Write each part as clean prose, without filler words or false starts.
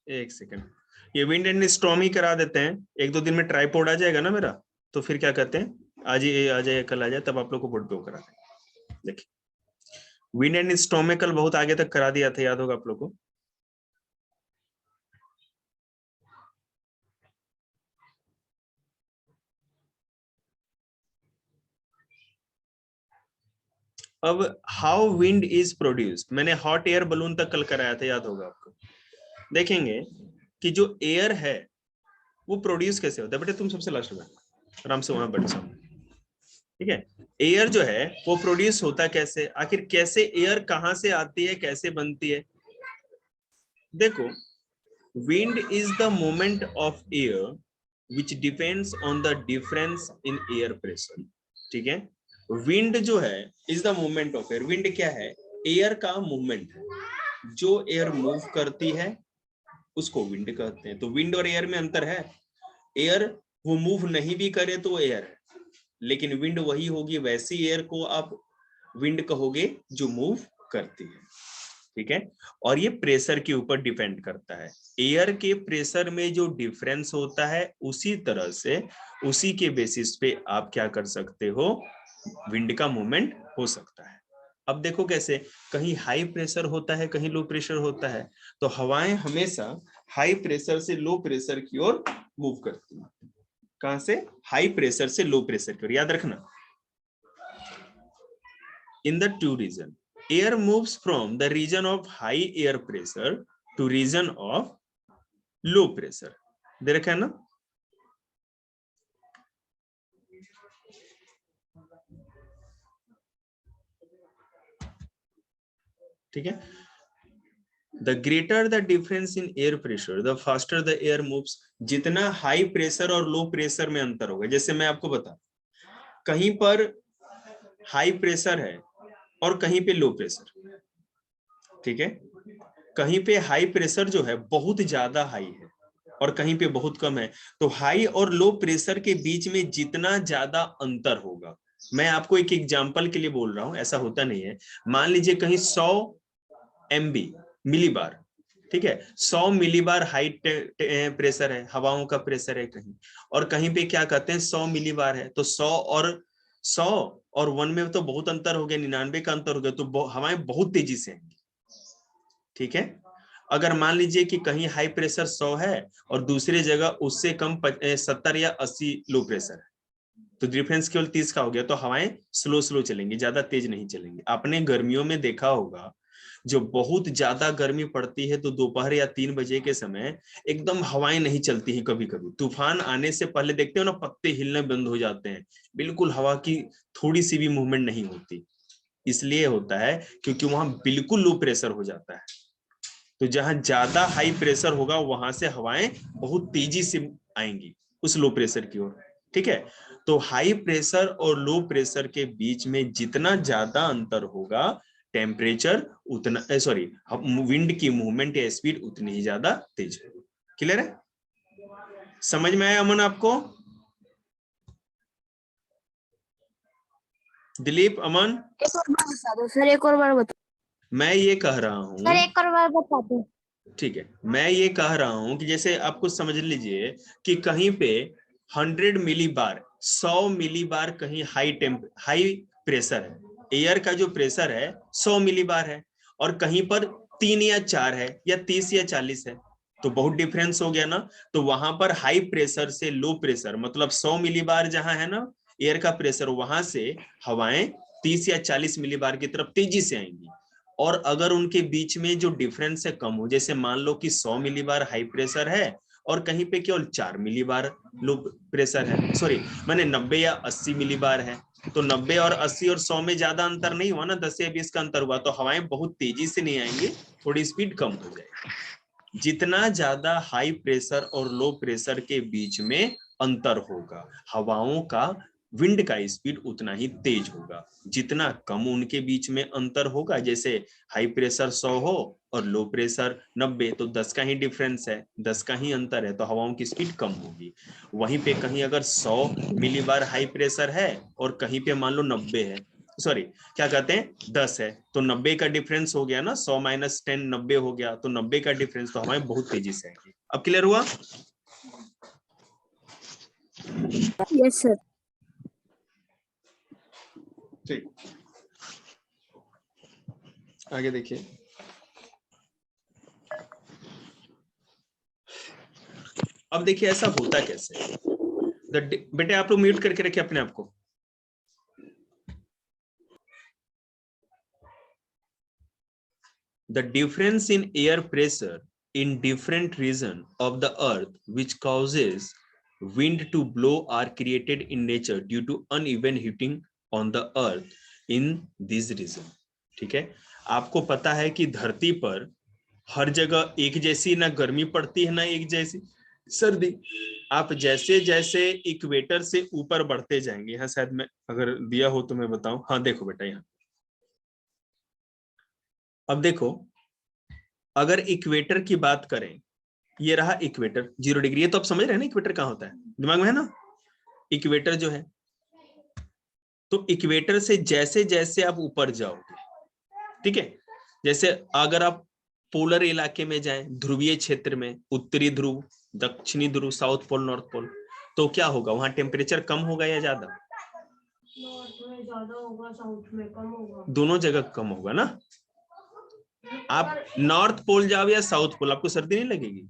एक सेकंड, ये wind and storm ही करा देते हैं, 1-2 दिन में ट्राइपॉड आ जाएगा ना मेरा, तो फिर क्या कहते हैं, आज ही आ जाए कल आ जाए, तब आप लोग को बोर्ड पे करा दें। देखिए विंड एंड स्टॉर्म में कल बहुत आगे तक करा दिया था, याद होगा आप लोग को। अब हाउ विंड इज प्रोड्यूस्ड, मैंने हॉट एयर बलून तक कल कराया था, याद होगा आपको। देखेंगे कि जो एयर है वो प्रोड्यूस कैसे होता है। बेटे तुम सबसे लास्ट में आराम से वहां बैठ सामने, ठीक है। एयर जो है वो प्रोड्यूस होता कैसे, आखिर कैसे एयर कहां से आती है, कैसे बनती है। देखो, wind is the moment of air which depends on the difference in air pressure, ठीक है। विंड जो है is the movement of air, wind क्या है, एयर का मूवमेंट है, जो एयर मूव करती है उसको विंड कहते हैं। तो विंड और एयर में अंतर है, एयर वो मूव नहीं भी करे तो एयर है, लेकिन विंड वही होगी, वैसी एयर को आप विंड कहोगे जो मूव करती है, ठीक है। और ये प्रेशर के ऊपर डिपेंड करता है, एयर के प्रेशर में जो डिफरेंस होता है उसी तरह से उसी के बेसिस पे आप क्या कर सकते हो, विंड का मूवमेंट हो सकता है। अब देखो कैसे, कहीं हाई प्रेशर होता है, कहीं लो प्रेशर होता है, तो हवाएं हमेशा हाई प्रेशर से लो प्रेशर की ओर मूव करती हैं। कहां से, हाई प्रेशर से लो प्रेशर की ओर, याद रखना। In the two region, air moves from the region of high air pressure to region of low pressure, दे रखा है ना। ठीक है, the greater the difference in air pressure the faster the air moves. जितना हाई प्रेशर और low pressure में अंतर होगा, जैसे मैं आपको बता, कहीं पर हाई प्रेशर है और कहीं पे लो प्रेशर, ठीक है। कहीं पे हाई प्रेशर जो है बहुत ज्यादा हाई है और कहीं पे बहुत कम है, तो हाई और लो प्रेशर के बीच में जितना ज्यादा अंतर होगा, मैं आपको एक एग्जांपल के लिए बोल रहा हूं, ऐसा होता नहीं है। मान लीजिए कहीं 100 MB मिलीबार, ठीक है, 100 मिलीबार हाई प्रेशर है, हवाओं का प्रेशर है कहीं, और कहीं पे क्या कहते हैं 100 मिलीबार है, तो 100 और 1 में तो बहुत अंतर हो गया, 99 का अंतर हो गया, तो हवाएं बहुत तेजी से आएंगी, ठीक है। अगर मान लीजिए कि कहीं हाई प्रेशर 100 है और दूसरी जगह उससे कम 70 या 80 लो प्रेशर है, तो डिफरेंस केवल 30 का हो गया, तो हवाएं स्लो स्लो चलेंगी, ज्यादा तेज नहीं चलेंगी। आपने गर्मियों में देखा होगा, जो बहुत ज्यादा गर्मी पड़ती है तो दोपहर या 3 बजे के समय एकदम हवाएं नहीं चलती हैं, कभी कभी तूफान आने से पहले देखते हो ना, पत्ते हिलने बंद हो जाते हैं, बिल्कुल हवा की थोड़ी सी भी मूवमेंट नहीं होती। इसलिए होता है क्योंकि वहां बिल्कुल लो प्रेशर हो जाता है, तो जहां ज्यादा हाई प्रेशर होगा वहां से हवाएं बहुत तेजी से आएंगी उस लो प्रेशर की ओर, ठीक है। तो हाई प्रेशर और लो प्रेशर के बीच में जितना ज्यादा अंतर होगा, टेम्परेचर उतना, सॉरी, विंड की मूवमेंट या स्पीड उतनी ही ज्यादा तेज होगी। क्लियर है, समझ में आया अमन आपको? दिलीप, अमन, सर एक और बार बता। मैं ये कह रहा हूं, सर एक और बार बता दो। ठीक है, मैं ये कह रहा हूं कि जैसे आपको समझ लीजिए कि कहीं पे 100 मिली बार, 100 मिली बार कहीं हाई प्रेशर है, एयर का जो प्रेशर है 100 मिली बार है, और कहीं पर 3 या 4 है या 30 या 40 है, तो बहुत डिफरेंस हो गया ना। तो वहां पर हाई प्रेशर से लो प्रेशर, मतलब 100 मिली बार जहां है ना एयर का प्रेशर, वहां से हवाएं 30 या 40 मिली बार की तरफ तेजी से आएंगी। और अगर उनके बीच में जो डिफरेंस है कम हो, जैसे मान लो कि 100 मिली बार हाई प्रेशर है और कहीं पे केवल 4 मिली बार लो प्रेशर है, सॉरी मैंने 90 या 80 मिली बार है, तो 90 और 80 और 100 में ज्यादा अंतर नहीं हुआ ना, 10 या 20 का अंतर हुआ, तो हवाएं बहुत तेजी से नहीं आएंगी, थोड़ी स्पीड कम हो जाएगी। जितना ज्यादा हाई प्रेशर और लो प्रेशर के बीच में अंतर होगा, हवाओं का विंड का स्पीड उतना ही तेज होगा। जितना कम उनके बीच में अंतर होगा, जैसे हाई प्रेशर 100 हो और लो प्रेशर 90, तो 10 का ही डिफरेंस है, 10 का ही अंतर है, तो हवाओं की स्पीड कम होगी। वहीं पे कहीं अगर 100 मिलीबार हाई प्रेशर है और कहीं पे मान लो 90 है, सॉरी क्या कहते हैं 10 है, तो 90 का डिफरेंस हो गया ना, 100 माइनस 10 90 हो गया, तो 90 का डिफरेंस, तो हवाएं बहुत तेजी से आएंगी। अब क्लियर हुआ? Yes sir. ठीक, आगे देखिए। अब देखिए ऐसा होता कैसे। बेटे आप लोग म्यूट करके रखिए अपने आप को। The difference in air pressure in different region of the earth which causes wind to blow are created in nature due to uneven heating on the earth in this region। ठीक है, आपको पता है कि धरती पर हर जगह एक जैसी ना गर्मी पड़ती है ना एक जैसी सर्दी। आप जैसे जैसे इक्वेटर से ऊपर बढ़ते जाएंगे, यहाँ शायद मैं अगर दिया हो तो मैं बताऊं, हाँ देखो बेटा यहाँ, अब देखो अगर इक्वेटर की बात करें, ये रहा इक्वेटर 0 डिग्री, ये तो आप समझ रहे हैं ना इक्वेटर कहाँ होता है, दिमाग में है ना इक्वेटर जो है। तो इक्वेटर से जैसे जैसे आप ऊपर जाओगे, ठीक है, जैसे अगर आप पोलर इलाके में जाएं, ध्रुवीय क्षेत्र में, उत्तरी ध्रुव, दक्षिणी ध्रुव, साउथ पोल, नॉर्थ पोल, तो क्या होगा वहां टेम्परेचर कम होगा या ज्यादा? नॉर्थ में ज्यादा होगा, साउथ में कम होगा। दोनों जगह कम होगा ना। आप नॉर्थ पोल जाओ या साउथ पोल, आपको सर्दी नहीं लगेगी?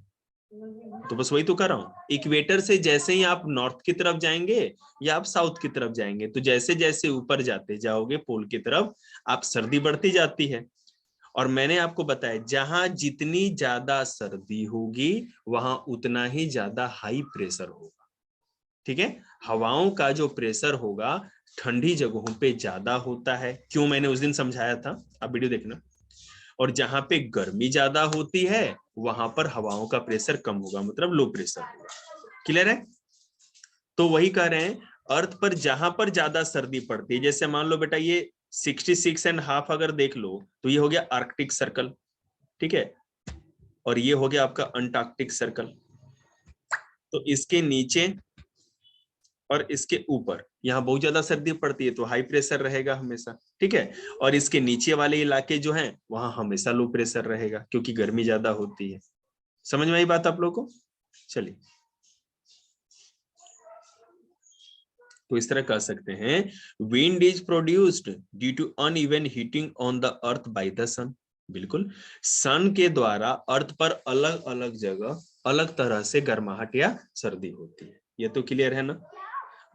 तो बस वही तो कर रहा हूं, इक्वेटर से जैसे ही आप नॉर्थ की तरफ जाएंगे या आप साउथ की तरफ जाएंगे, तो जैसे जैसे ऊपर जाते जाओगे पोल की तरफ, आप सर्दी बढ़ती जाती है। और मैंने आपको बताया जहां जितनी ज्यादा सर्दी होगी वहां उतना ही ज्यादा हाई प्रेशर होगा। ठीक है, हवाओं का जो प्रेशर होगा ठंडी जगहों पे ज्यादा होता है। क्यों, मैंने उस दिन समझाया था, आप वीडियो देखना। और जहां पे गर्मी ज्यादा होती है वहां पर हवाओं का प्रेशर कम होगा, मतलब लो प्रेशर होगा। क्लियर है? तो वही कह रहे हैं, अर्थ पर जहां पर ज्यादा सर्दी पड़ती है, जैसे मान लो बेटा ये 66.5 अगर देख लो, तो ये हो गया आर्कटिक सर्कल, ठीक है, और ये हो गया आपका अंटार्कटिक सर्कल। तो इसके नीचे और इसके ऊपर यहाँ बहुत ज्यादा सर्दी पड़ती है, तो हाई प्रेशर रहेगा हमेशा, ठीक है, और इसके नीचे वाले इलाके जो हैं वहां हमेशा लो प्रेशर रहेगा क्योंकि गर्मी ज्यादा होती है। समझ में आई बात आप लोगों को? चलिए, तो इस तरह कह सकते हैं, wind is produced due to uneven heating on the earth by the sun. बिल्कुल, सन के द्वारा अर्थ पर अलग अलग जगह अलग तरह से गर्माहट या सर्दी होती है। ये तो क्लियर है ना?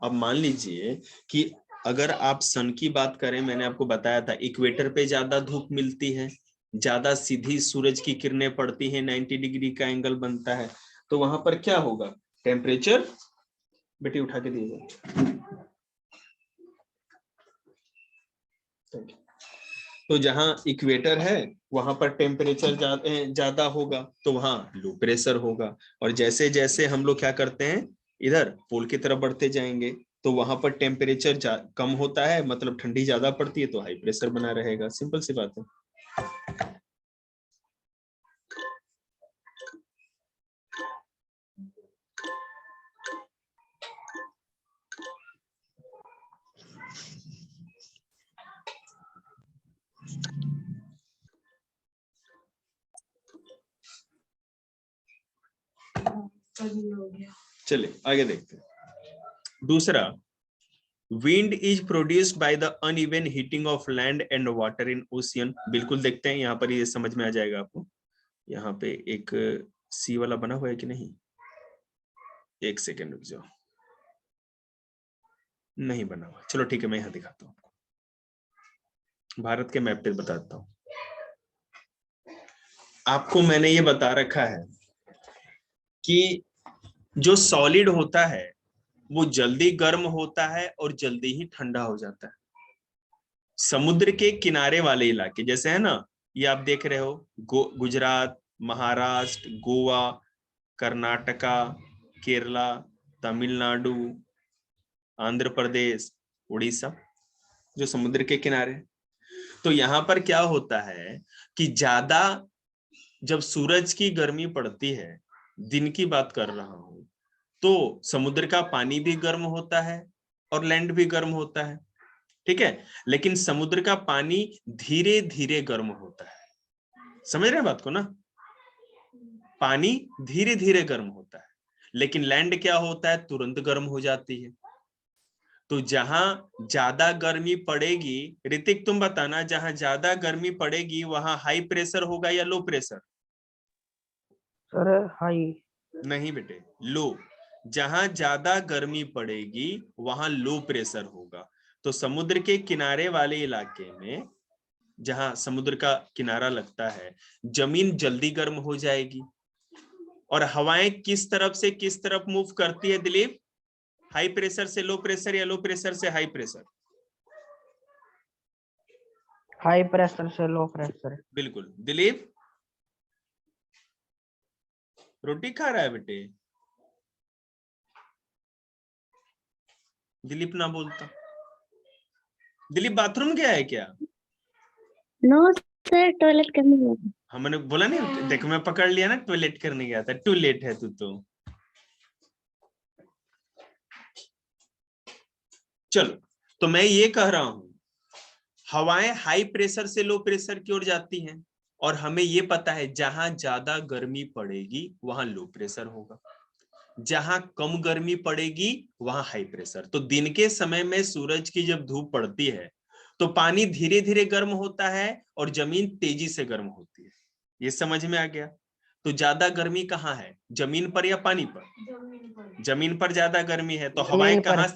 अब मान लीजिए कि अगर आप सन की बात करें, मैंने आपको बताया था इक्वेटर पे ज्यादा धूप मिलती है, ज्यादा सीधी सूरज की किरणें पड़ती हैं, 90 डिग्री का एंगल बनता है, तो वहां पर क्या होगा, टेम्परेचर, बेटी उठा के दीजिए, तो जहां इक्वेटर है वहां पर टेम्परेचर ज्यादा होगा, तो वहां लो प्रेशर होगा। और जैसे जैसे हम लोग क्या करते हैं, इधर पोल की तरफ बढ़ते जाएंगे, तो वहां पर टेम्परेचर कम होता है, मतलब ठंडी ज्यादा पड़ती है, तो हाई प्रेशर बना रहेगा। सिंपल सी बात है। चलिए आगे देखते हैं। दूसरा, wind is produced by the uneven heating of land and water in ocean. बिल्कुल देखते हैं, यहाँ पर ये समझ में आ जाएगा आपको। यहाँ पे एक सी वाला बना हुआ है कि नहीं, एक सेकेंड रुक जाओ, नहीं बना हुआ, चलो ठीक है, मैं यहाँ दिखाता हूँ, भारत के मैप पे बताता हूँ आपको। मैंने ये बता रखा है कि जो सॉलिड होता है वो जल्दी गर्म होता है और जल्दी ही ठंडा हो जाता है। समुद्र के किनारे वाले इलाके जैसे है ना, ये आप देख रहे हो, गुजरात, महाराष्ट्र, गोवा, कर्नाटका, केरला, तमिलनाडु, आंध्र प्रदेश, उड़ीसा, जो समुद्र के किनारे। तो यहाँ पर क्या होता है कि ज्यादा जब सूरज की गर्मी पड़ती है, दिन की बात कर रहा हूं, तो समुद्र का पानी भी गर्म होता है और लैंड भी गर्म होता है, ठीक है। लेकिन समुद्र का पानी धीरे धीरे गर्म होता है, समझ रहे हैं बात को ना? पानी धीरे धीरे गर्म होता है, लेकिन लैंड क्या होता है, तुरंत गर्म हो जाती है। तो जहां ज्यादा गर्मी पड़ेगी, ऋतिक तुम बताना, जहां ज्यादा गर्मी पड़ेगी वहां हाई प्रेशर होगा या लो प्रेशर? Sir high. नहीं बेटे, लो। जहां ज्यादा गर्मी पड़ेगी वहां लो प्रेशर होगा। तो समुद्र के किनारे वाले इलाके में, जहां समुद्र का किनारा लगता है, जमीन जल्दी गर्म हो जाएगी। और हवाएं किस तरफ से किस तरफ मूव करती है दिलीप? हाई प्रेशर से लो प्रेशर या लो प्रेशर से हाई प्रेशर? हाई प्रेशर से लो प्रेशर। बिल्कुल। दिलीप रोटी खा रहा है बेटे? दिलीप ना बोलता। दिलीप बाथरूम गया है क्या? नो सर, टॉयलेट करने गया था। हाँ, मैंने बोला नहीं, देखो मैं पकड़ लिया ना, टॉयलेट करने गया था। टू लेट है तू तो। चलो, तो मैं ये कह रहा हूं, हवाएं हाई प्रेशर से लो प्रेशर की ओर जाती हैं, और हमें ये पता है जहां ज्यादा गर्मी पड़ेगी वहां लो प्रेशर होगा, जहां कम गर्मी पड़ेगी वहां हाई प्रेशर। तो दिन के समय में सूरज की जब धूप पड़ती है तो पानी धीरे धीरे गर्म होता है और जमीन तेजी से गर्म होती है। ये समझ में आ गया? तो ज्यादा गर्मी कहाँ है, जमीन पर या पानी पर? जमीन पर ज्यादा गर्मी है। तो हवाएं कहाँ,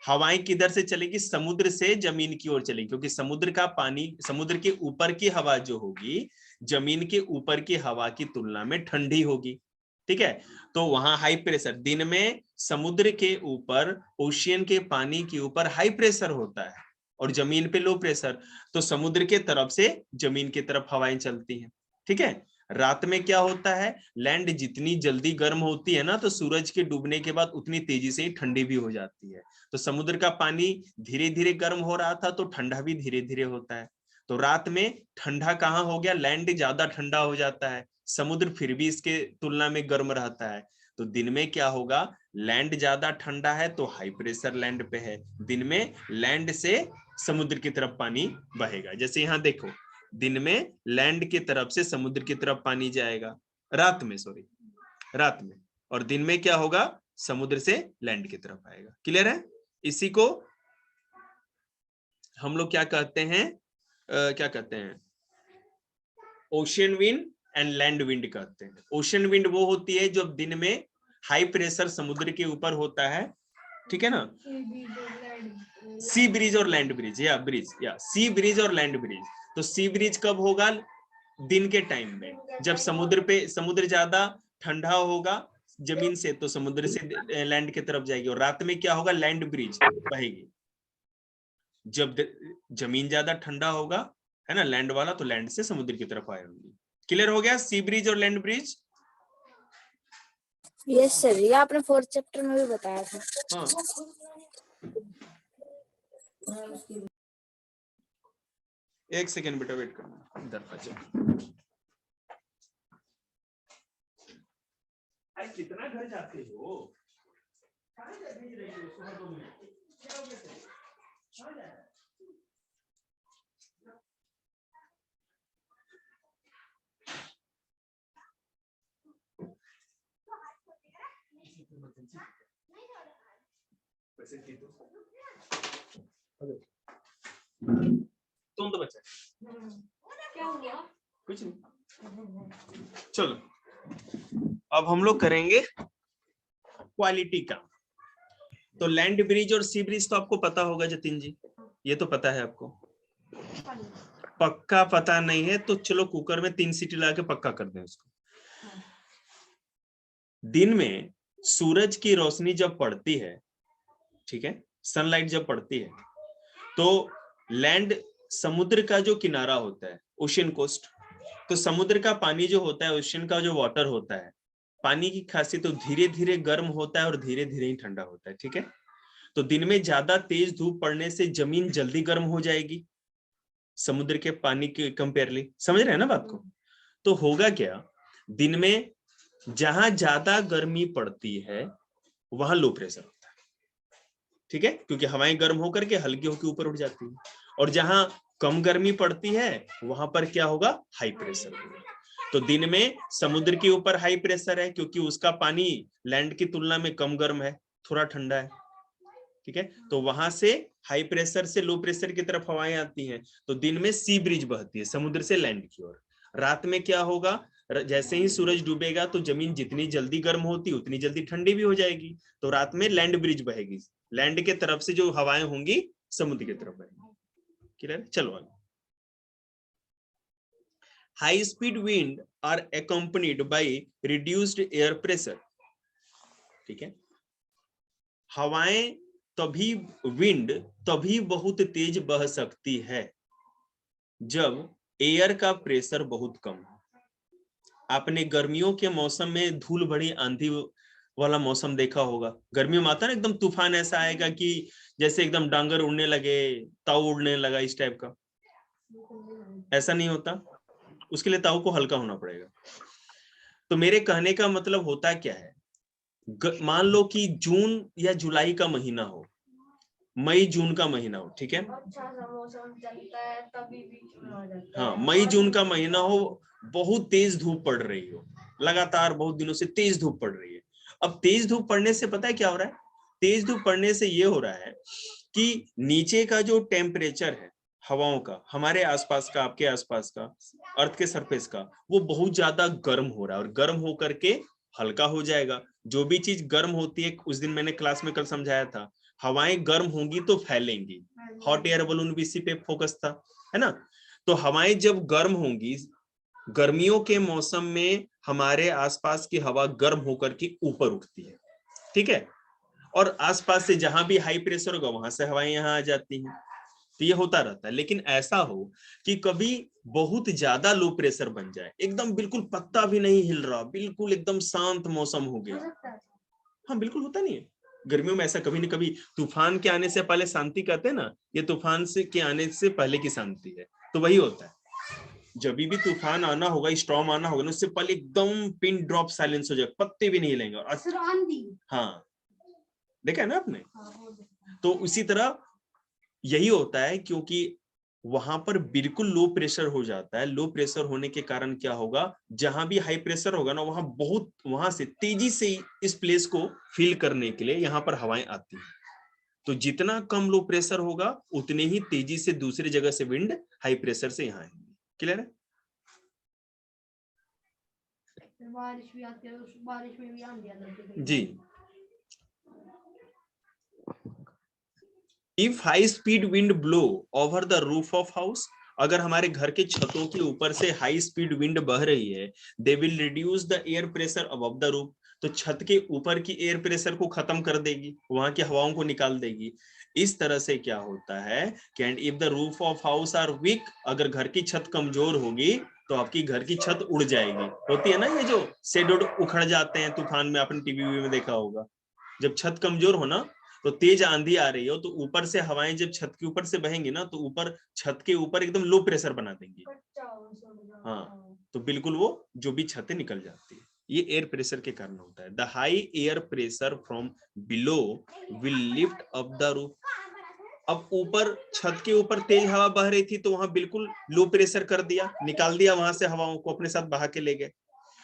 हवाएं किधर से चलेगी? समुद्र से जमीन की ओर चलेगी, क्योंकि समुद्र का पानी, समुद्र के ऊपर की हवा जो होगी जमीन के ऊपर की हवा की तुलना में ठंडी होगी, ठीक है। तो वहां हाई प्रेशर, दिन में समुद्र के ऊपर, ओशियन के पानी के ऊपर हाई प्रेशर होता है और जमीन पे लो प्रेशर। तो समुद्र के तरफ से जमीन की तरफ हवाएं चलती हैं, ठीक है। रात में क्या होता है, लैंड जितनी जल्दी गर्म होती है ना, तो सूरज के डूबने के बाद उतनी तेजी से ही ठंडी भी हो जाती है। तो समुद्र का पानी धीरे धीरे गर्म हो रहा था, तो ठंडा भी धीरे धीरे होता है। तो रात में ठंडा कहाँ हो गया, लैंड ज्यादा ठंडा हो जाता है, समुद्र फिर भी इसके तुलना में गर्म रहता है। तो दिन में क्या होगा, लैंड ज्यादा ठंडा है तो हाई प्रेशर लैंड पे है, दिन में लैंड से समुद्र की तरफ पानी बहेगा। जैसे यहाँ देखो, दिन में लैंड की तरफ से समुद्र की तरफ पानी जाएगा, रात में रात में, और दिन में क्या होगा, समुद्र से लैंड की तरफ आएगा। क्लियर है? इसी को हम लोग क्या कहते हैं, क्या कहते हैं, ocean wind and land wind कहते हैं। ओशियन विंड वो होती है जब दिन में हाई प्रेशर समुद्र के ऊपर होता है, ठीक है ना। सी ब्रिज और लैंड ब्रिज, या ब्रिज, या सी ब्रिज और लैंड ब्रिज। तो सी ब्रिज कब होगा, दिन के टाइम में, जब समुद्र ज्यादा ठंडा होगा जमीन से, तो समुद्र से लैंड की तरफ जाएगी। और रात में क्या होगा, लैंड ब्रिज बहेगी, जब जमीन ज्यादा ठंडा होगा, है ना, लैंड वाला, तो लैंड से समुद्र की तरफ आएगी। क्लियर हो गया, सी ब्रिज और लैंड ब्रिज? यस सर, ये आपने 4th चैप्टर में भी बताया था। हाँ। एक सेकेंड बेटा, वेट करना, इधर कितना घर जाते हो, तुम तो बच्चा क्या हुआ? कुछ नहीं। चलो, अब हम लोग करेंगे क्वालिटी का। तो लैंड ब्रिज और सी ब्रिज तो आपको पता होगा जतिन जी, ये तो पता है आपको? पक्का पता नहीं है तो चलो कुकर में 3 सीटी लगा के पक्का कर दें उसको। दिन में सूरज की रोशनी जब पड़ती है, ठीक है, सनलाइट जब पड़ती है, तो लैंड, समुद्र का जो किनारा होता है, ओशियन कोस्ट, तो समुद्र का पानी जो होता है, ओशियन का जो वाटर होता है, पानी की खासियत तो धीरे धीरे गर्म होता है और धीरे धीरे ही ठंडा होता है, ठीक है। तो दिन में ज्यादा तेज धूप पड़ने से जमीन जल्दी गर्म हो जाएगी समुद्र के पानी के कंपेयरली, समझ रहे हैं ना बात को। तो होगा क्या, दिन में जहां ज्यादा गर्मी पड़ती है वहां लो प्रेशर होता है, ठीक है, क्योंकि हवाएं गर्म होकर के हल्की होकर ऊपर उठ जाती है। और जहां कम गर्मी पड़ती है वहां पर क्या होगा, हाई प्रेशर होगा। तो दिन में समुद्र के ऊपर हाई प्रेशर है क्योंकि उसका पानी लैंड की तुलना में कम गर्म है, थोड़ा ठंडा है, ठीक है। तो वहां से हाई प्रेशर से लो प्रेशर की तरफ हवाएं आती हैं, तो दिन में सी ब्रिज बहती है समुद्र से लैंड की ओर। रात में क्या होगा, जैसे ही सूरज डूबेगा तो जमीन जितनी जल्दी गर्म होती उतनी जल्दी ठंडी भी हो जाएगी, तो रात में लैंड ब्रिज बहेगी, लैंड के तरफ से जो हवाएं होंगी समुद्र की तरफ बहेगी। क्लियर है, चलो आगे। High speed wind are accompanied by reduced air pressure, ठीक है। हवाएं तभी, विंड तभी बहुत तेज बह सकती है जब एयर का प्रेशर बहुत कम हो। आपने गर्मियों के मौसम में धूल भरी आंधी वाला मौसम देखा होगा, गर्मियों में आता है ना एकदम तूफान, ऐसा आएगा कि जैसे एकदम डांगर उड़ने लगे, ताऊ उड़ने लगा, इस टाइप का। ऐसा नहीं होता, उसके लिए ताऊ को हल्का होना पड़ेगा। तो मेरे कहने का मतलब होता क्या है, मान लो कि जून या जुलाई का महीना हो, मई जून का महीना हो, ठीक है, अच्छा सा मौसम चलता है तभी बीच में आ जाता हाँ, है। मई जून का महीना हो, बहुत तेज धूप पड़ रही हो, लगातार बहुत दिनों से तेज धूप पड़ रही है। अब तेज धूप पड़ने से पता है क्या हो रहा है, तेज धूप पड़ने से ये हो रहा है कि नीचे का जो टेम्परेचर है हवाओं का, हमारे आसपास का, आपके आसपास का, अर्थ के सरफेस का, वो बहुत ज्यादा गर्म हो रहा है और गर्म होकर के हल्का हो जाएगा। जो भी चीज गर्म होती है, उस दिन मैंने क्लास में कल समझाया था, हवाएं गर्म होंगी तो फैलेंगी, हॉट एयर बलून भी इसी पे फोकस था, है ना। तो हवाएं जब गर्म होंगी, गर्मियों के मौसम में हमारे आसपास की हवा गर्म होकर के ऊपर उठती है, ठीक है, और आसपास से जहां भी हाई प्रेशर होगा वहां से हवाएं यहाँ आ जाती हैं। तो ये होता रहता है। लेकिन ऐसा हो कि कभी बहुत ज्यादा लो प्रेशर बन जाए, एकदम बिल्कुल पत्ता भी नहीं हिल रहा, बिल्कुल एकदम शांत मौसम हो गया, हाँ बिल्कुल होता नहीं है। गर्मियों में ऐसा कभी न कभी, तूफान के आने से पहले शांति कहते हैं ना, ये तूफान से के आने से पहले की शांति है। तो वही होता है, जब भी तूफान आना होगा, स्टॉर्म आना होगा, उससे पहले एकदम पिन ड्रॉप साइलेंस हो जाएगा, पत्ते भी नहीं हिलेंगे। और हाँ, देखा है ना आपने। तो उसी तरह यही होता है, क्योंकि वहां पर बिल्कुल लो प्रेशर हो जाता है। लो प्रेशर होने के कारण क्या होगा, जहां भी हाई प्रेशर होगा ना, वहां से तेजी से इस प्लेस को फील करने के लिए यहाँ पर हवाएं आती हैं। तो जितना कम लो प्रेशर होगा उतने ही तेजी से दूसरी जगह से विंड हाई प्रेशर से यहाँ आएंगे। क्लियर है। बारिश भी आती है, उस बारिश में भी आंधी आ जाती है जी, if high speed wind blow over the roof of house, अगर हमारे घर के छतों के ऊपर से हाई स्पीड विंड बह रही है, they will reduce the air pressure above the roof, तो छत के ऊपर की एयर प्रेशर को खत्म कर देगी, वहां की हवाओं को निकाल देगी। इस तरह से क्या होता है कि and if the roof of house are weak, अगर घर की छत कमजोर होगी तो आपकी घर की छत उड़ जाएगी। होती है ना ये जो शेड उखड़ जाते हैं तूफान में, आपने टीवी में देखा होगा। जब छत कमजोर हो ना, तो तेज आंधी आ रही हो, तो ऊपर से हवाएं जब छत के ऊपर से बहेंगी ना, तो ऊपर छत के ऊपर एकदम लो प्रेशर बना देंगी, हाँ, तो बिल्कुल वो जो भी छतें निकल जाती है। ये एयर प्रेशर के कारण होता है। The high air pressure from below will lift up the roof. अब ऊपर छत के ऊपर तेज हवा बह रही थी, तो वहां बिल्कुल लो प्रेशर कर दिया, निकाल दिया वहां से हवाओं को, अपने साथ बहा के ले गए।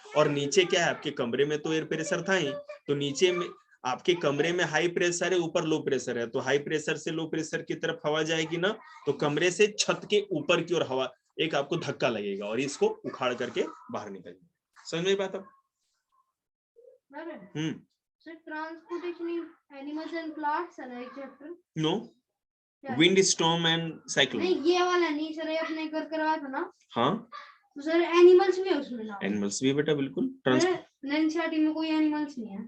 और नीचे क्या है, आपके कमरे में तो एयर प्रेशर था ही, तो नीचे में आपके कमरे में हाई प्रेशर है, ऊपर लो प्रेशर है, तो हाई प्रेशर से लो प्रेशर की तरफ हवा जाएगी ना, तो कमरे से छत के ऊपर की ओर हवा एक आपको धक्का लगेगा और इसको उखाड़ करके बाहर निकलेगी। समझ में बात अब? Sir, transportation in animals and plants है ना एक chapter? No, wind storm and cyclone. नहीं, ये वाला नहीं सर, ये अपने कर करवाया था ना। हाँ, तो सर एनिमल्स भी है उसमें ना? एनिमल्स भी बेटा बिल्कुल। एनसीईआरटी में कोई एनिमल्स नहीं है।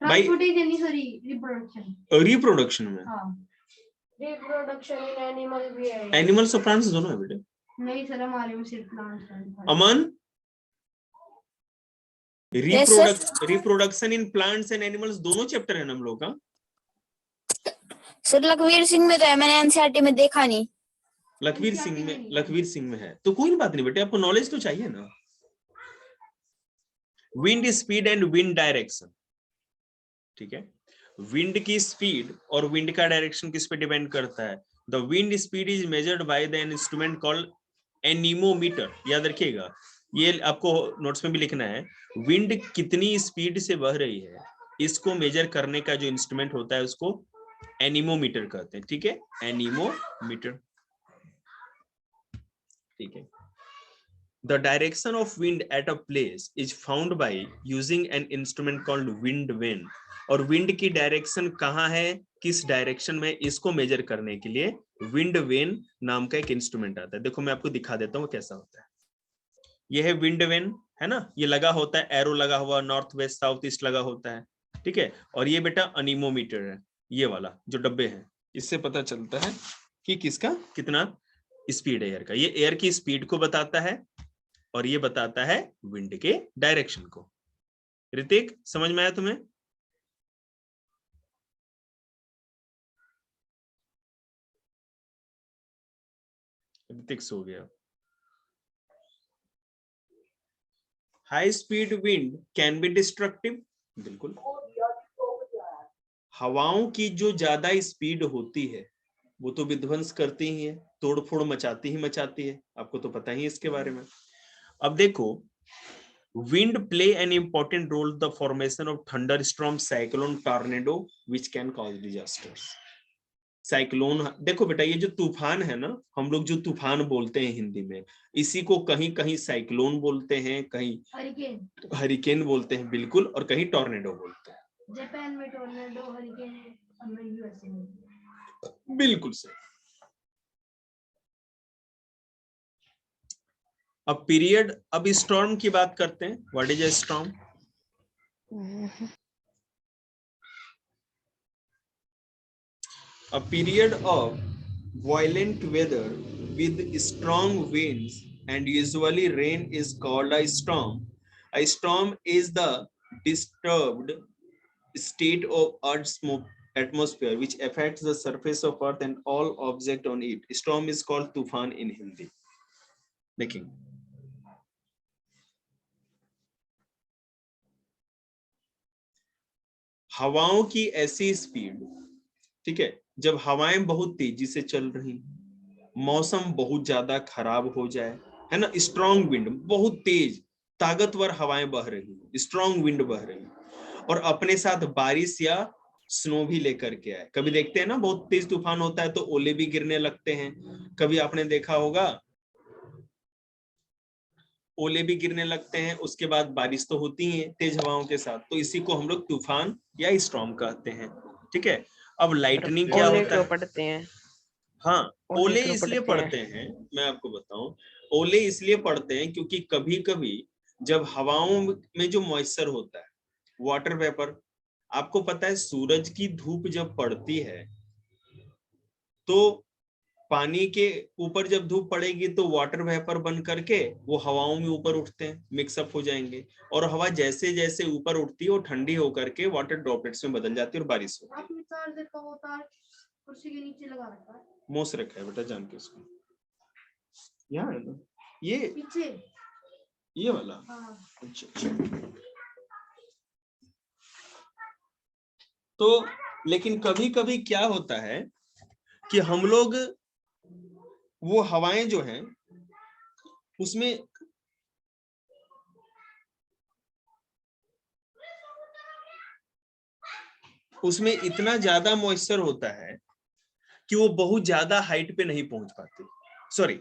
भाई ट्रांसपोर्टेशन नहीं, सॉरी, रिप्रोडक्शन। रिप्रोडक्शन में हाँ, रिप्रोडक्शन इन एनिमल भी है। एनिमल्स और प्लांट्स दोनों है बेटे। नहीं सर, हमारे में सिर्फ प्लांट्स हैं। Aman, reproduction in plants and animals दोनों चैप्टर है ना हम लोग का। सर लखवीर सिंह में तो है, मैंने एनसीईआरटी में देखा नहीं। लखवीर सिंह में है तो कोई बात नहीं बेटे, आपको नॉलेज तो चाहिए ना। Wind speed and wind direction, ठीक है। विंड की स्पीड और विंड का डायरेक्शन किस पे डिपेंड करता है? The wind speed is measured by the instrument called anemometer. याद रखिएगा, ये आपको नोट्स में भी लिखना है। विंड कितनी स्पीड से बह रही है, इसको मेजर करने का जो इंस्ट्रूमेंट होता है उसको एनीमोमीटर कहते हैं, ठीक है, एनीमोमीटर, ठीक है। The direction of wind at a place is found by using an instrument called wind vane. और विंड की डायरेक्शन कहाँ है, किस डायरेक्शन में, इसको मेजर करने के लिए विंड वेन नाम का एक इंस्ट्रूमेंट आता है। देखो मैं आपको दिखा देता हूँ कैसा होता है। ये है विंड वेन, है ना, ये लगा होता है, एरो लगा हुआ, नॉर्थ वेस्ट साउथ ईस्ट लगा होता है, ठीक है। और ये बेटा अनीमोमीटर है, ये वाला जो डब्बे हैं, इससे पता चलता है कि किसका कितना स्पीड है एयर का। ये एयर की स्पीड को बताता है और ये बताता है विंड के डायरेक्शन को। ऋतिक समझ में आया तुम्हें? ऋतिक सो गया। High speed wind can be destructive, बिल्कुल। हवाओं की जो ज्यादा स्पीड होती है वो तो विध्वंस करती ही है, तोड़फोड़ मचाती है, आपको तो पता ही है इसके बारे में। अब देखो, wind play an important role in the formation of thunderstorm, cyclone, tornado which can cause disasters. Cyclone, देखो बेटा ये जो तूफान है ना, हम लोग जो तूफान बोलते हैं हिंदी में, इसी को कहीं कहीं साइक्लोन बोलते हैं, कहीं हरिकेन बोलते हैं, बिल्कुल, और कहीं टॉर्नेडो बोलते हैं। जापान में टॉर्नेडो, हरिकेन, और यूएसए में, बिल्कुल सही। अब पीरियड, अब स्टॉर्म की बात करते हैं। What is a storm? A period of violent weather with strong winds and usually rain is called a storm. A storm is the disturbed state of Earth's atmosphere which affects the surface of Earth and all objects on it. Storm is called तूफान in Hindi. देखिए, हवाओं की ऐसी speed, ठीक है, जब हवाएं बहुत तेजी से चल रही, मौसम बहुत ज्यादा खराब हो जाए, है ना, स्ट्रॉन्ग विंड, बहुत तेज ताकतवर हवाएं बह रही, स्ट्रॉन्ग विंड बह रही, और अपने साथ बारिश या स्नो भी लेकर के आए। कभी देखते हैं ना बहुत तेज तूफान होता है तो ओले भी गिरने लगते हैं, कभी आपने देखा होगा ओले भी गिरने लगते हैं, उसके बाद बारिश तो होती ही है तेज हवाओं के साथ, तो इसी को हम लोग तूफान या स्टॉर्म कहते हैं, ठीक है। अब लाइटनिंग क्या ओले होता क्यों है? पड़ते हैं? हाँ, ओले ओले क्यों इसलिए पड़ते हैं? पड़ते हैं, मैं आपको बताऊं, ओले इसलिए पड़ते हैं क्योंकि कभी कभी जब हवाओं में जो मॉइस्चर होता है, वाटर वेपर, आपको पता है सूरज की धूप जब पड़ती है तो पानी के ऊपर जब धूप पड़ेगी तो वाटर वेपर बन करके वो हवाओं में ऊपर उठते हैं, मिक्सअप हो जाएंगे, और हवा जैसे जैसे ऊपर उठती है वो ठंडी होकर के वाटर ड्रॉपलेट्स में बदल जाती है और बारिश होती है। आपने चार्जर का वो तार कुर्सी के नीचे लगा रखा है, मोस रखा है बेटा, जान के उसको, यहाँ है ना, ये पीछे, ये वाला। हाँ। अच्छा। तो लेकिन कभी कभी क्या होता है कि हम लोग वो हवाएं जो हैं उसमें इतना ज्यादा मॉइस्चर होता है कि वो बहुत ज्यादा हाइट पे नहीं पहुंच पाती। सॉरी,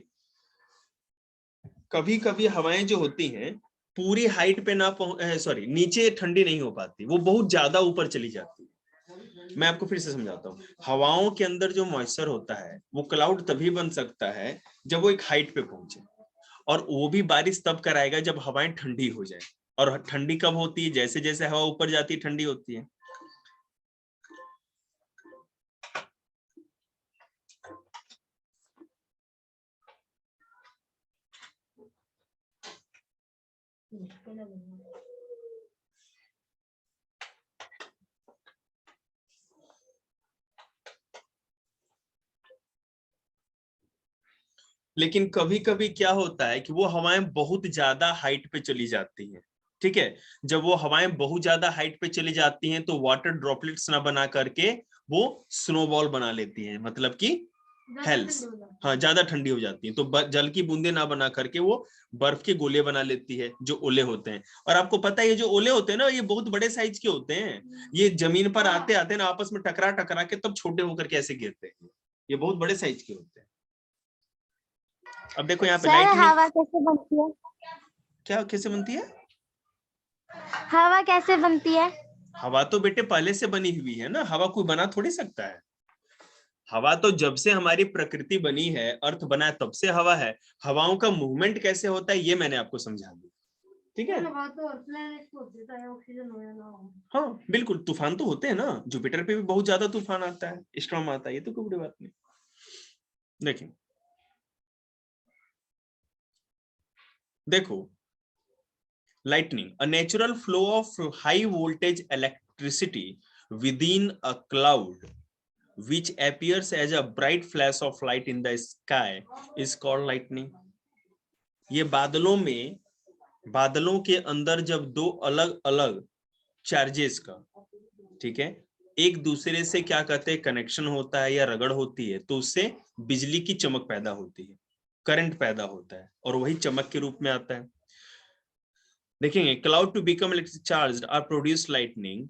कभी कभी हवाएं जो होती हैं पूरी हाइट पे ना सॉरी, नीचे ठंडी नहीं हो पाती, वो बहुत ज्यादा ऊपर चली जाती है। मैं आपको फिर से समझाता हूँ, हवाओं के अंदर जो मॉइस्चर होता है वो क्लाउड तभी बन सकता है जब वो एक हाइट पे पहुंचे, और वो भी बारिश तब कराएगा जब हवाएं ठंडी हो जाए। और ठंडी कब होती है? जैसे जैसे हवा ऊपर जाती है ठंडी होती है। लेकिन कभी कभी क्या होता है कि वो हवाएं बहुत ज्यादा हाइट पे चली जाती हैं, ठीक है। जब वो हवाएं बहुत ज्यादा हाइट पे चली जाती हैं तो वाटर ड्रॉपलेट्स ना बना करके वो स्नोबॉल बना लेती हैं, मतलब कि हेल्स, हाँ ज्यादा ठंडी हो जाती है, तो जल की बूंदे ना बना करके वो बर्फ के गोले बना लेती है, जो ओले होते हैं। और आपको पता है ये जो ओले होते हैं ना, ये बहुत बड़े साइज के होते हैं, ये जमीन पर आते आते ना आपस में टकरा टकरा के तब छोटे होकर के ऐसे गिरते हैं, ये बहुत बड़े साइज के होते हैं। अब देखो यहाँ पे सर लाइटनिंग हवा कैसे बनती है? क्या कैसे बनती है? हवा कैसे बनती है? हवा तो बेटे पहले से बनी हुई है ना, हवा कोई बना थोड़ी सकता है। हवा तो जब से हमारी प्रकृति बनी है, अर्थ बना है, तब से हवा है। हवाओं का मूवमेंट कैसे होता है ये मैंने आपको समझा दिया, ठीक है। हाँ बिल्कुल, तूफान तो होते हैं ना, जुपिटर पे भी बहुत ज्यादा तूफान आता है, स्टॉर्म आता है, ये तो कोई बड़ी बात नहीं। देखिए देखो, lightning, a natural flow of high voltage electricity within a cloud which appears as a bright flash of light in the sky is called lightning. ये बादलों के अंदर जब दो अलग अलग चार्जेस का, ठीक है, एक दूसरे से क्या कहते हैं कनेक्शन होता है या रगड़ होती है, तो उससे बिजली की चमक पैदा होती है, करंट पैदा होता है, और वही चमक के रूप में आता है। देखेंगे, cloud to become electric charged are produce lightning.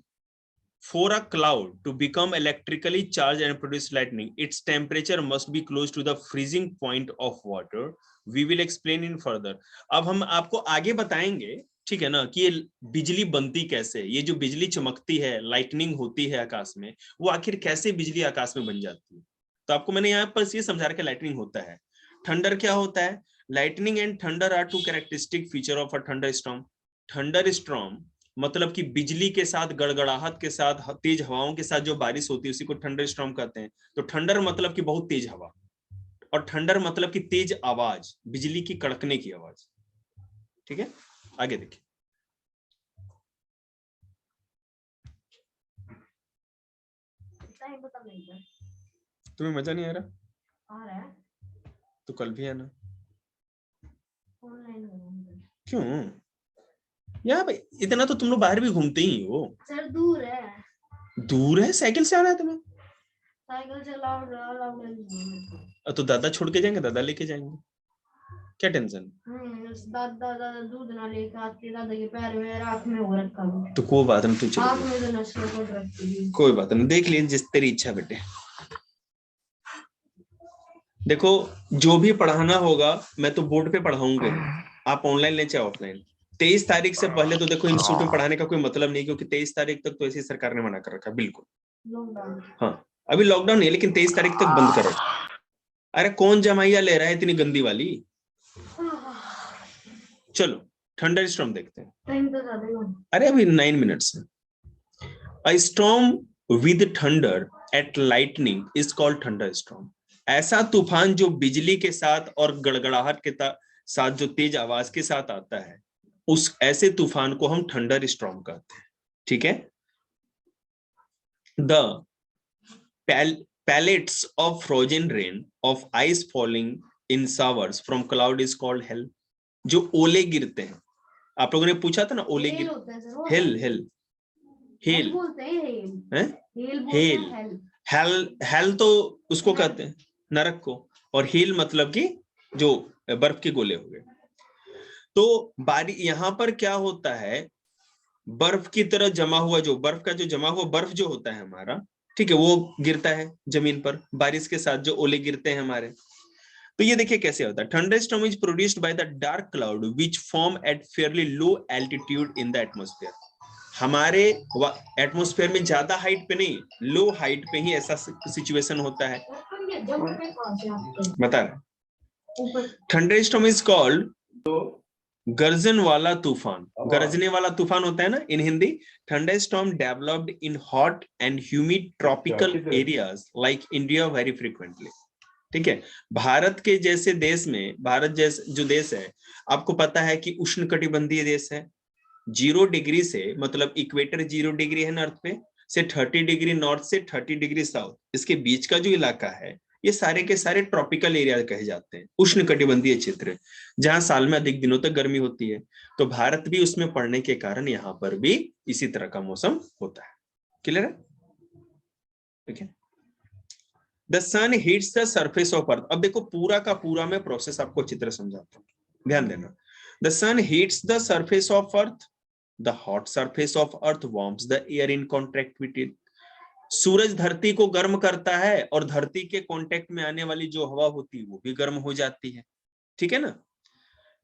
For a cloud to become electrically charged and produce lightning, its temperature must be close to the freezing point of water. We will explain in further. अब हम आपको आगे बताएंगे, ठीक है ना, कि ये बिजली बनती कैसे, ये जो बिजली चमकती है, लाइटनिंग होती है आकाश में, वो आखिर कैसे बिजली आकाश में बन जाती है। तो आपको मैंने यहाँ पर ये समझा रखा है लाइटनिंग होता है। थंडर क्या होता है? Lightning and thunder are two characteristic feature of a thunder storm. Thunder storm मतलब कि बिजली के साथ, गड़गड़ाहट के साथ, तेज हवाओं के साथ जो बारिश होती है उसी को थंडर स्टॉर्म कहते हैं। तो थंडर मतलब कि बहुत तेज हवा, और थंडर मतलब कि तेज आवाज, बिजली की कड़कने की आवाज, ठीक है। आगे देखिए, तुम्हें मजा नहीं आ रहा? तो कल भी आना। क्यों यार, इतना तो तुम लोग बाहर भी घूमते ही हो। सर दूर है। दूर है? साइकिल से आना है तुम्हें? साइकिल से लाओ। तो दादा छोड़ के जाएंगे, दादा लेके जाएंगे, क्या टेंशन? दादा दूध ना लेके आते, दादा के पैर में राख में हो रखा है। तो कोई बात नहीं, तू चल, आँख में तो नस्ल को रखती है। कोई बात नहीं, देख लीजिए जिस तेरी इच्छा बेटे। देखो, जो भी पढ़ाना होगा मैं तो बोर्ड पे पढ़ाऊंगा, आप ऑनलाइन ले चाहे ऑफलाइन। 23 तारीख से पहले तो देखो इंस्टीट्यूट में पढ़ाने का कोई मतलब नहीं, क्योंकि 23 तारीख तक तो ऐसी सरकार ने मना कर रखा है, बिल्कुल। हाँ अभी लॉकडाउन नहीं है, लेकिन 23 तारीख तक बंद कर रखा। अरे कौन जमाइया ले रहा है इतनी गंदी वाली। चलो थंडर स्टॉर्म देखते हैं। अरे अभी 9 मिनट्स है। A storm with thunder at lightning is called thunderstorm. ऐसा तूफान जो बिजली के साथ और गड़गड़ाहट के साथ जो तेज आवाज के साथ आता है, उस ऐसे तूफान को हम थंडर स्टॉर्म कहते हैं, ठीक है। The pellets of frozen rain of ice falling in showers from cloud is called hail. जो ओले गिरते हैं, आप लोगों ने पूछा था ना, ओले hello hello hello hello hello hello तो उसको कहते हैं नरक को, और हेल मतलब कि जो बर्फ के गोले हो गए। तो यहाँ पर क्या होता है, बर्फ की तरह जमा हुआ, जो बर्फ का जो जमा हुआ बर्फ जो होता है हमारा, ठीक है, वो गिरता है जमीन पर बारिश के साथ, जो ओले गिरते हैं हमारे। तो ये देखिए कैसे होता है। Thunderstorm is produced by the dark cloud which form at fairly low altitude in the atmosphere. हमारे एटमॉस्फेयर में ज्यादा हाइट पे नहीं, लो हाइट पे ही ऐसा सिचुएशन होता है। बता रहे, थंडरस्टॉर्म इज कॉल्ड गर्जन वाला तूफान। गरजने वाला तूफान होता है ना in Hindi. Thunderstorm developed in hot and humid tropical areas like India very frequently, ठीक है। भारत के जैसे देश में, भारत जैसे जो देश है, आपको पता है कि उष्णकटिबंधीय देश है। 0 डिग्री से, मतलब इक्वेटर 0 डिग्री है नॉर्थ पे से, 30 डिग्री नॉर्थ से 30 डिग्री साउथ, इसके बीच का जो इलाका है ये सारे के सारे ट्रॉपिकल एरिया कहे जाते हैं, उष्णकटिबंधीय क्षेत्र, जहां साल में अधिक दिनों तक गर्मी होती है। तो भारत भी उसमें पड़ने के कारण यहाँ पर भी इसी तरह का मौसम होता है। क्लियर है? ठीक है। The sun heats the surface of earth. अब देखो पूरा का पूरा मैं प्रोसेस आपको चित्र समझाता हूँ, ध्यान देना। The sun heats the surface of earth, the hot surface of earth warms the air in contact with it. सूरज धरती को गर्म करता है और धरती के कांटेक्ट में आने वाली जो हवा होती है वो भी गर्म हो जाती है, ठीक है ना।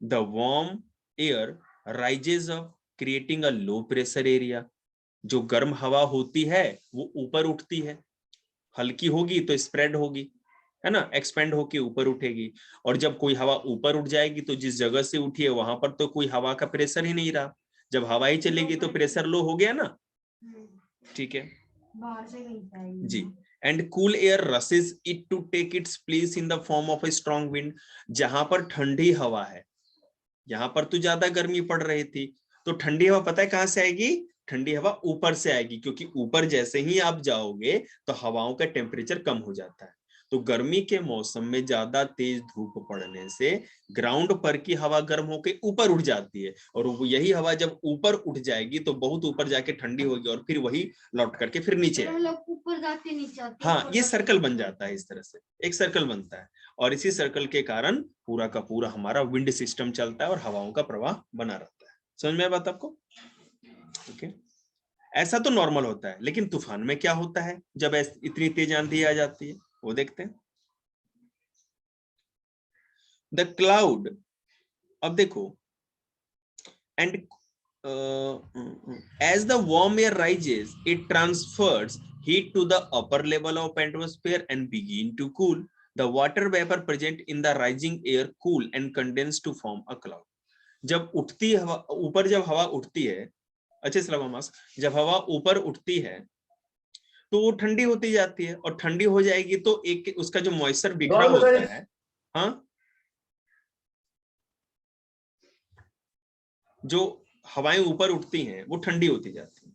The warm air rises up creating a low pressure area. जो गर्म हवा होती है वो ऊपर उठती है, हल्की होगी तो स्प्रेड होगी, है ना, एक्सपेंड होके ऊपर उठेगी। और जब कोई हवा ऊपर उठ जाएगी तो जिस जगह से उठी है वहां पर तो कोई हवा का प्रेशर ही नहीं रहा, जब हवा ही चलेगी तो प्रेशर लो हो गया ना, ठीक है जी। And cool air rushes it to take its place in the form of a strong wind. जहां पर ठंडी हवा है, यहाँ पर तो ज्यादा गर्मी पड़ रही थी, तो ठंडी हवा पता है कहां से आएगी? ठंडी हवा ऊपर से आएगी, क्योंकि ऊपर जैसे ही आप जाओगे तो हवाओं का टेम्परेचर कम हो जाता है। तो गर्मी के मौसम में ज्यादा तेज धूप पड़ने से ग्राउंड पर की हवा गर्म होकर ऊपर उठ जाती है, और वो यही हवा जब ऊपर उठ जाएगी तो बहुत ऊपर जाके ठंडी होगी और फिर वही लौट करके फिर नीचे ऊपर जाते नीचे आते। हाँ, ये सर्कल बन जाता है, इस तरह से एक सर्कल बनता है, और इसी सर्कल के कारण पूरा का पूरा हमारा विंड सिस्टम चलता है और हवाओं का प्रवाह बना रहता है। समझ में आया बात आपको? ओके। ऐसा तो नॉर्मल होता है, लेकिन तूफान में क्या होता है जब इतनी तेज आंधी आ जाती है, वो देखते हैं। द क्लाउड, अब देखो, and as the warm air rises, it transfers heat to the upper level of atmosphere and begin to cool. The water vapor present in the rising air cool and condense to form a cloud. जब उठती हवा ऊपर, जब हवा उठती है, अच्छे से लगाओ मास्क, जब हवा ऊपर उठती है तो वो ठंडी होती जाती है, और ठंडी हो जाएगी तो एक उसका जो मॉइस्चर बिखरा होता है, हाँ, जो हवाएं ऊपर उठती हैं वो ठंडी होती जाती है।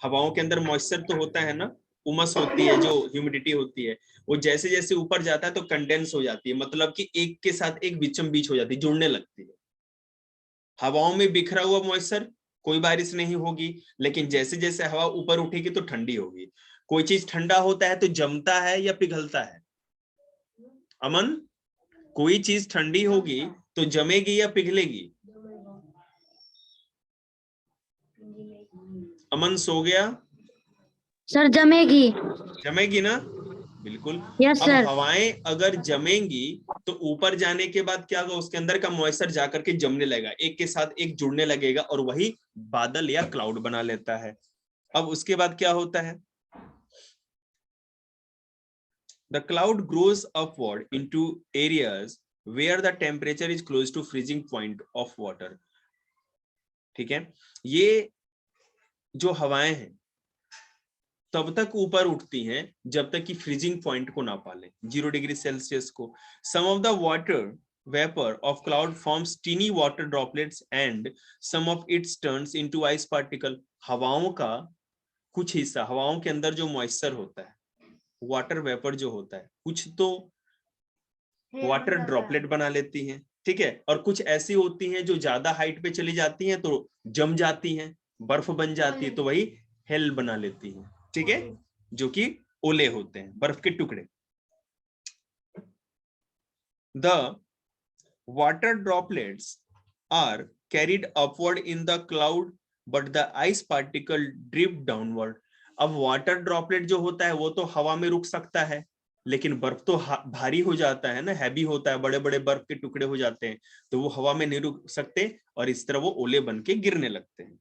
हवाओं के अंदर मॉइस्चर तो होता है ना, उमस होती है, जो ह्यूमिडिटी होती है, वो जैसे जैसे ऊपर जाता है तो कंडेंस हो जाती है, मतलब कि एक के साथ एक बीचम बीच हो जाती है, जुड़ने लगती है। हवाओं में बिखरा हुआ मॉइस्चर, कोई बारिश नहीं होगी, लेकिन जैसे जैसे हवा ऊपर उठेगी तो ठंडी होगी। कोई चीज ठंडा होता है तो जमता है या पिघलता है? अमन, कोई चीज ठंडी होगी तो जमेगी या पिघलेगी? अमन सो गया? सर जमेगी। जमेगी ना, बिल्कुल। यस अब सर। हवाएं अगर जमेंगी तो ऊपर जाने के बाद क्या होगा, उसके अंदर का मॉइस्चर जाकर के जमने लगेगा, एक के साथ एक जुड़ने लगेगा, और वही बादल या क्लाउड बना लेता है। अब उसके बाद क्या होता है? The cloud grows upward into areas where the temperature is close to freezing point of water. ठीक है, ये जो हवाएं हैं तब तक ऊपर उठती हैं जब तक कि फ्रीजिंग पॉइंट को ना पाले, 0 डिग्री सेल्सियस को। Some of the water vapour of cloud forms tiny water droplets and some of its turns into ice particle. हवाओं का कुछ हिस्सा, हवाओं के अंदर जो मॉइस्चर होता है, वाटर वेपर जो होता है, कुछ तो वाटर ड्रॉपलेट बना लेती हैं, ठीक है, और कुछ ऐसी होती हैं जो ज्यादा हाइट पे चली जाती हैं तो जम जाती हैं, बर्फ बन जाती है, तो वही हेल बना लेती हैं, ठीक है, जो कि ओले होते हैं, बर्फ के टुकड़े। The water droplets are carried upward in the cloud but the ice particle drip downward. अब वाटर ड्रॉपलेट जो होता है वो तो हवा में रुक सकता है, लेकिन बर्फ तो भारी हो जाता है ना, हैवी होता है, बड़े बड़े बर्फ के टुकड़े हो जाते हैं, तो वो हवा में नहीं रुक सकते और इस तरह वो ओले बन के गिरने लगते हैं।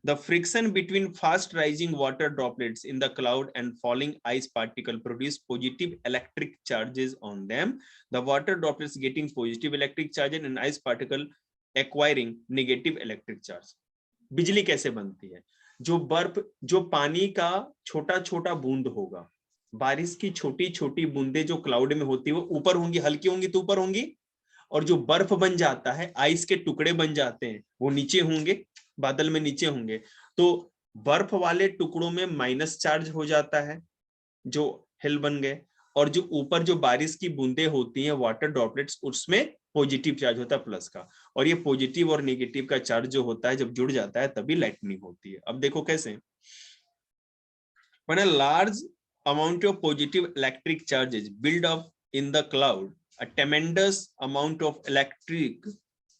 The friction between fast rising water droplets in the cloud and falling ice particle produce positive electric charges on them. The water droplets getting positive electric charge and ice particle acquiring negative electric charge. बिजली कैसे बनती है? जो बर्फ, जो पानी का छोटा छोटा बूंद होगा, बारिश की छोटी छोटी बूंदें जो क्लाउड में होती है वो ऊपर होंगी, हल्की होंगी तो ऊपर होंगी, और जो बर्फ बन जाता है, आइस के टुकड़े बन जाते हैं, वो नीचे होंगे, बादल में नीचे होंगे। तो बर्फ वाले टुकड़ों में माइनस चार्ज हो जाता है जो हेल बन गए, और जो ऊपर जो बारिश की बूंदें होती हैं वाटर ड्रॉपलेट्स, उसमें पॉजिटिव चार्ज होता है प्लस का, और ये पॉजिटिव और नेगेटिव का चार्ज जो होता है जब जुड़ जाता है तभी लाइटनिंग होती है। अब देखो कैसे, when a large amount of positive electric charges build up in the cloud, a tremendous amount of electric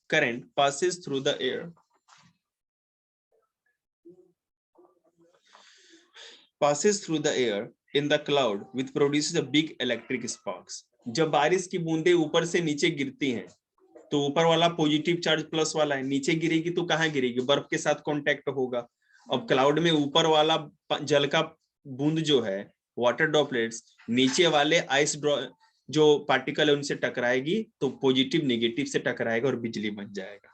current passes through the air. In the cloud which produces a big electric sparks. जब बारिश की बूंदें ऊपर से नीचे गिरती हैं तो ऊपर वाला पॉजिटिव चार्ज प्लस वाला है, नीचे गिरेगी तो कहाँ गिरेगी, बर्फ के साथ कांटेक्ट होगा। अब क्लाउड में ऊपर वाला जल का बूंद जो है वाटर ड्रॉपलेट्स नीचे वाले आइस जो पार्टिकल है उनसे टकराएगी तो पॉजिटिव नेगेटिव से टकराएगा और बिजली बन जाएगा।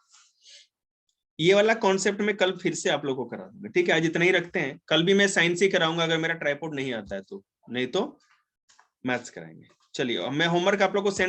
ये वाला कॉन्सेप्ट में कल फिर से आप लोगों को करा दूंगा, ठीक है। आज इतना ही रखते हैं, कल भी मैं साइंस ही कराऊंगा अगर मेरा ट्राइपॉड नहीं आता है तो, नहीं तो मैथ्स कराएंगे। चलिए अब मैं होमवर्क आप लोग को सेंड